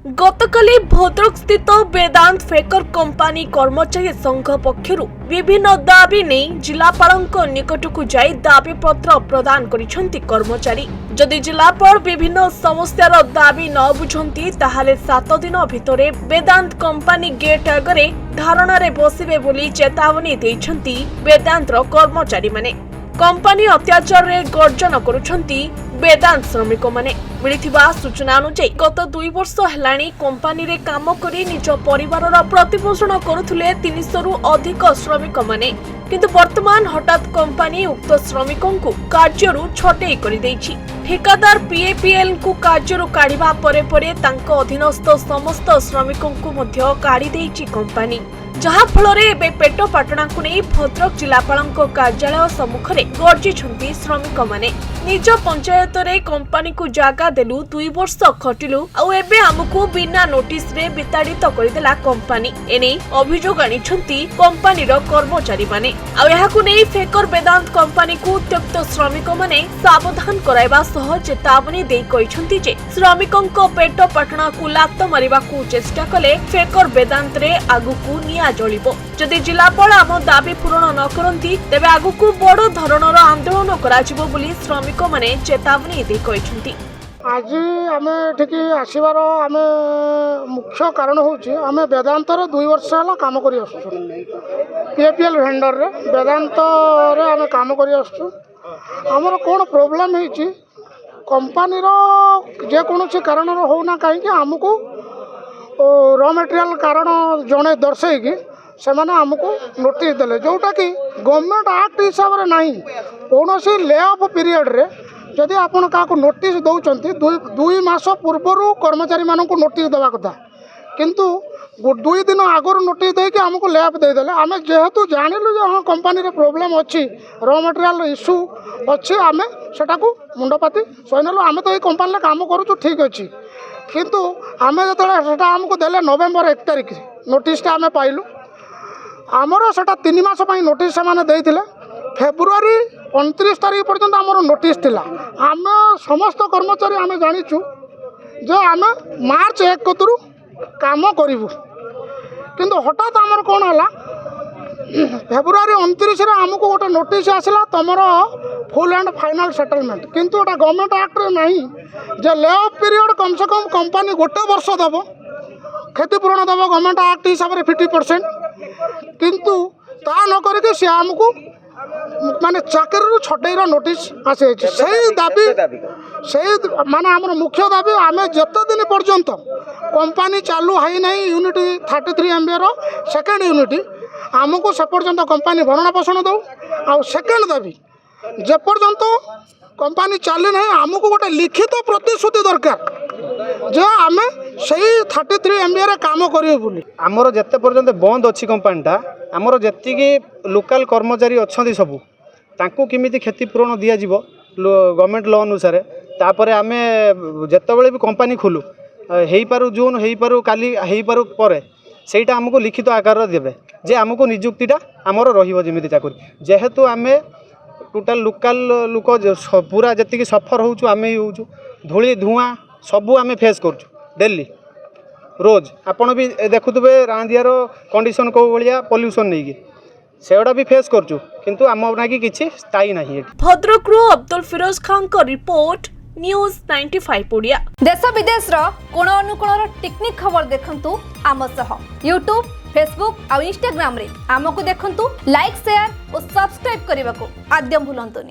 गतकाली भद्रक स्थित वेदांत फेकर कंपानी कर्मचारी संघ पक्षरु विभिन्न दाबी नहीं जिलापाल निकटकू जाई दाबी पत्र प्रदान करिसेंती कर्मचारी। जदि जिलापाल विभिन्न समस्यार दाबी न बुझंती ताहाले 7 दिन भितरे वेदांत कंपानी गेट आगरे धारणारे बसिबे बोली चेतावनी दैछंती वेदांतर कर्मचारी माने। कंपानी अत्याचार रे गर्जन करुछंती वेदांत श्रमिक माने। मिलिथिबा सूचना अनुसार गत 2 वर्ष हेलाणी कंपानी रे काम करी निज परिवारर प्रतिपोषण करुथुले 300 रु अधिक श्रमिक माने, किंतु वर्तमान हठात कंपानी उक्त श्रमिकों को कार्यरु छटेई करि दैछि। ठेकादार पीएपीएल को कार्यरु काढिबा परे परे तांको अधीनस्थ समस्त श्रमिकों को मध्य काढी दैछि कंपानी, जहा फलरे एबे पेट पाटणा को नहीं भद्रक जिलापालଙ୍କ कार्यालय सम्मुखरे गर्जिछंती श्रमिक माने। निज पंचायत रे कंपानी को जागा देलु 2 वर्ष खटिलु आ एबे हमकु बिना नोटिस रे विताड़ित करदेला कंपानी। एने अभियोग आनिछंती कंपानी रो कर्मचारी माने। आ एहाकु नै फेकर वेदांत कंपानी को त्यक्त श्रमिक माने सावधान कराइबा सह चेतावनी देई कहिछंती जे श्रमिकଙ୍କ पेट पाटणा को लात मारिबा को चेष्टा कले फेकर वेदांत रे आगुकु निया जळिबो। जदि जिलापाल आम दाबी पूरण न करंती तेबे आगुकु बड़ धरणर आंदोलन कराजिबो बोली श्रमिक माने चेतावनी देई कहिछंती। आज आम ठीक आसबार आम मुख्य कारण हूँ आम वेदांतर 2 वर्ष है कम कर पीएपीएल भेंडर रे वेदांत रे आम कम कर आमर कौन प्रोब्लेम है कंपानी जेकोसी कारण होना कहीं आमको रॉ मटेरियल कारण जड़े दर्शे से मैंने आमको नोटिस देले जोटा कि गवर्नमेंट एक्ट हिसाब से नहीं कौन ले ऑफ पीरियड रे जदि आपण क्या नोटिस दौरान 2 मास पूर्वर कर्मचारी मानक नोटिस देवा कथा, किंतु 2 दिन आगर नोटिस देके आमको ले ऑफ देदेले। आम जेहेतु जानिलु जे हाँ कंपानी प्रोब्लेम अच्छी रॉ मटेरियल इश्यू अच्छी आम सेटा मुंडपाती सहीनेलु। आम तो ये कंपानी काम करूँ ठीक अच्छी, किंतु आम जो आमको देले नवेम्बर 1 तारिख नोटिसटा आम पाइलु। आमर सेटा 3 मास नोटिस से देते फेब्रुआरी 29 तारीख पर्यंत आमर नोटिस थिला। आम समस्त कर्मचारी आम जानिचु जे आम मार्च 1 कतरू काम करूँ, किंतु हठात आमर कौन है फेब्रुआरी 29 रे आमको गोटे नोटिस आसला तुमर फुल एंड फाइनल सेटलमेंट, किंतु एटा गवर्नमेंट एक्ट रे नहीं जे ले ऑफ पीरियड कम से कम कंपानी गोटे वर्ष दब क्षतिपूरण दब गवर्नमेंट एक्ट हिसाब से 50%, किंतु ता न करके सी आमको माने चाकरी छटईर नोटिस आसे से दाबी से माने आमर मुख्य दाबी आम जत दिन पर्यंत कंपानी चालू है नहीं यूनिट 33 MBA रो सेकेंड यूनिट आमको से पर्यंत कंपानी भरण पोषण दो। आ सेकेंड दाबी जे पर्यंत कंपानी चली ना आमको गोटे लिखित प्रतिश्रुति दरकार जे आम से 33 MBA रे काम करियो बोली। आमर जेते पर्यंत बंद अच्छी कंपानीटा आमर जेतिकी लोकल कर्मचारी अच्छा सबू तांको केमिति क्षतिपूरण दिया जीवो गवर्नमेंट लॉ अनुसार। तापर आमे जेतेबेले भी कंपानी खोलू हेई पारु जून हेई पारु काली हेई पारु परे सेटा हमको लिखित आकार देबे जे हमको नियुक्तिटा आमर रहिबो जेमिति चाकरी। जेहेतु आमे टोटाल लोकल लोक पूरा जेतिकी सफर होउछु आमे ही होउछु धूली धुआं सबू आमे फेस करछु डेली रोज। आपण भी देखुतबे रांदियार कंडीशन को भलिया पोल्यूशन नहीं की सेडा भी फेस करछु, किंतु आम नाकी किछि स्थायी नहीं। भद्रक रो अब्दुल फिरोज खान को रिपोर्ट न्यूज 95 ओडिया। देश विदेश रो कोण अनुकोण टेक्निक खबर देखंतु आम सह यूट्यूब फेसबुक और इंस्टाग्राम रे आमको देखंतु लाइक शेयर और सब्सक्राइब करने को आद्यम भूलंतुनी।